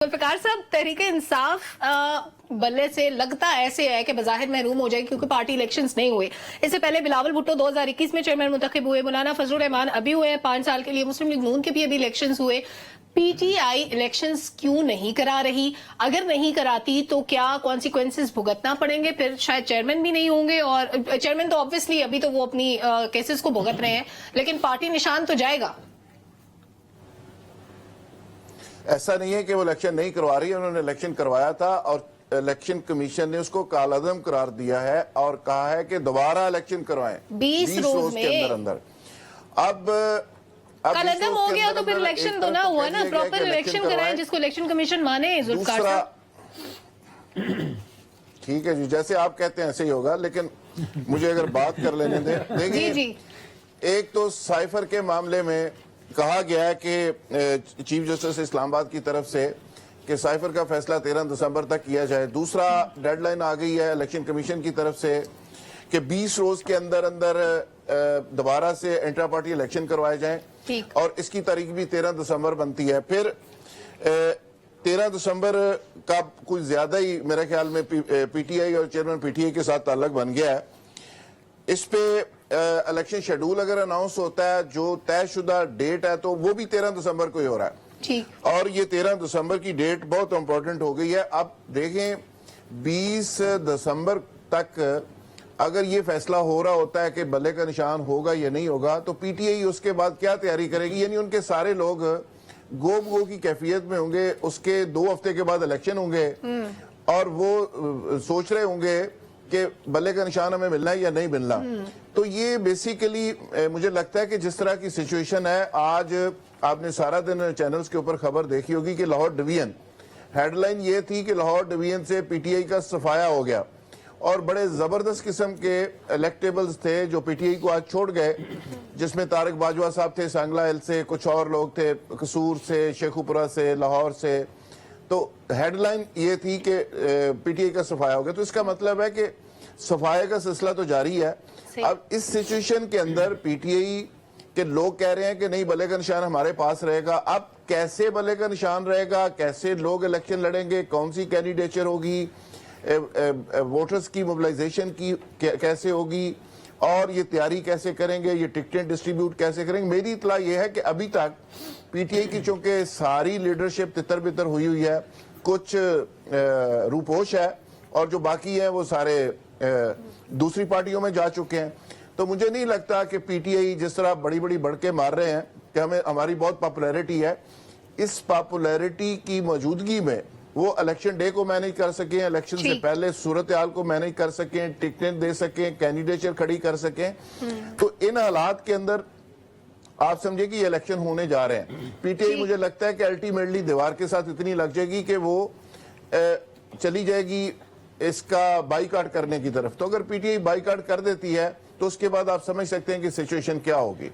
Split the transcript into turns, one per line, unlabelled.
जुल्फिकार साहब, तहरीक इंसाफ बल्ले से लगता ऐसे है कि बज़ाहिर महरूम हो जाएगी क्योंकि पार्टी इलेक्शंस नहीं हुए। इससे पहले बिलावल भुट्टो 2021 में चेयरमैन मुंतखब हुए, मौलाना फजलुर रहमान अभी हुए 5 साल के लिए, मुस्लिम लीग नून के भी अभी इलेक्शंस हुए। पीटीआई इलेक्शंस क्यों नहीं करा रही? अगर नहीं कराती तो क्या कॉन्सिक्वेंसेस भुगतना पड़ेंगे? फिर शायद चेयरमैन भी नहीं होंगे, और चेयरमैन तो ऑब्वियसली अभी तो वो अपनी केसेस को भुगत रहे हैं, लेकिन पार्टी निशान तो जाएगा।
ऐसा नहीं है कि वो इलेक्शन नहीं करवा रही है, उन्होंने इलेक्शन करवाया था और इलेक्शन कमीशन ने उसको कालादम करार दिया है और कहा है कि दोबारा इलेक्शन करवाएं
20 रोज
के अंदर। अब
कालादम हो गया तो फिर इलेक्शन तो ना हुआ ना, प्रॉपर इलेक्शन कराएं जिसको इलेक्शन कमीशन माने।
दूसरा, ठीक है जी, जैसे आप कहते हैं ऐसे ही होगा, लेकिन मुझे अगर बात कर लेने दें। देखिए, एक तो साइफर के मामले में कहा गया है कि चीफ जस्टिस इस्लामाबाद की तरफ से कि साइफर का फैसला 13 दिसंबर तक किया जाए। दूसरा, डेडलाइन आ गई है इलेक्शन कमीशन की तरफ से कि 20 रोज के अंदर अंदर दोबारा से इंट्रा पार्टी इलेक्शन करवाए जाएं, और इसकी तारीख भी 13 दिसंबर बनती है। फिर 13 दिसंबर का कुछ ज्यादा ही मेरे ख्याल में पीटीआई और चेयरमैन पीटीआई के साथ ताल्लुक बन गया है। इस पे इलेक्शन शेड्यूल अगर अनाउंस होता है, जो तयशुदा डेट है, तो वो भी 13 दिसंबर को ही हो रहा है। ठीक। और ये 13 दिसंबर की डेट बहुत इंपॉर्टेंट हो गई है। अब देखें, 20 दिसंबर तक अगर ये फैसला हो रहा होता है कि बल्ले का निशान होगा या नहीं होगा, तो पीटीआई उसके बाद क्या तैयारी करेगी? यानी उनके सारे लोग गो की कैफियत में होंगे। उसके 2 हफ्ते के बाद इलेक्शन होंगे और वो सोच रहे होंगे कि बल्ले का निशान हमें मिलना है या नहीं मिलना। तो ये बेसिकली मुझे लगता है कि जिस तरह की सिचुएशन है, आज आपने सारा दिन चैनल्स के ऊपर खबर देखी होगी कि लाहौर डिवीजन, हेडलाइन ये थी कि लाहौर डिवीजन से पीटीआई का सफाया हो गया, और बड़े जबरदस्त किस्म के इलेक्टेबल्स थे जो पीटीआई को आज छोड़ गए, जिसमें तारिक बाजवा साहब थे सांगला हिल से, कुछ और लोग थे कसूर से, शेखुपुरा से, लाहौर से। तो हेडलाइन ये थी कि पीटीआई का सफाया हो गया। तो इसका मतलब है कि सफाया का सिलसिला तो जारी है। अब इस सिचुएशन के अंदर पीटीआई के लोग कह रहे हैं कि नहीं, बल्ले का निशान हमारे पास रहेगा। अब कैसे बल्ले का निशान रहेगा, कैसे लोग इलेक्शन लड़ेंगे, कौन सी कैंडिडेचर होगी, वोटर्स की मोबिलाइजेशन की कैसे होगी, और ये तैयारी कैसे करेंगे, ये टिकटें डिस्ट्रीब्यूट कैसे करेंगे। मेरी इतला ये है कि अभी तक पीटीआई की चूंकि सारी लीडरशिप तितर बितर हुई हुई है, कुछ रूपोश है, और जो बाकी है वो सारे दूसरी पार्टियों में जा चुके हैं। तो मुझे नहीं लगता कि पीटीआई जिस तरह बड़ी बड़ी बढ़के मार रहे हैं कि हमारी बहुत पॉपुलैरिटी है, इस पॉपुलैरिटी की मौजूदगी में वो इलेक्शन डे को मैनेज कर सकें, इलेक्शन से पहले सूरत हाल को मैनेज कर सकें, टिकटें दे सकें, कैंडिडेचर खड़ी कर सकें। तो इन हालात के अंदर आप समझे कि ये इलेक्शन होने जा रहे हैं। पीटीआई मुझे लगता है कि अल्टीमेटली दीवार के साथ इतनी लग जाएगी कि वो चली जाएगी इसका बाइकआउट करने की तरफ। तो अगर पीटीआई बाइकआउट कर देती है तो उसके बाद आप समझ सकते हैं कि सिचुएशन क्या होगी।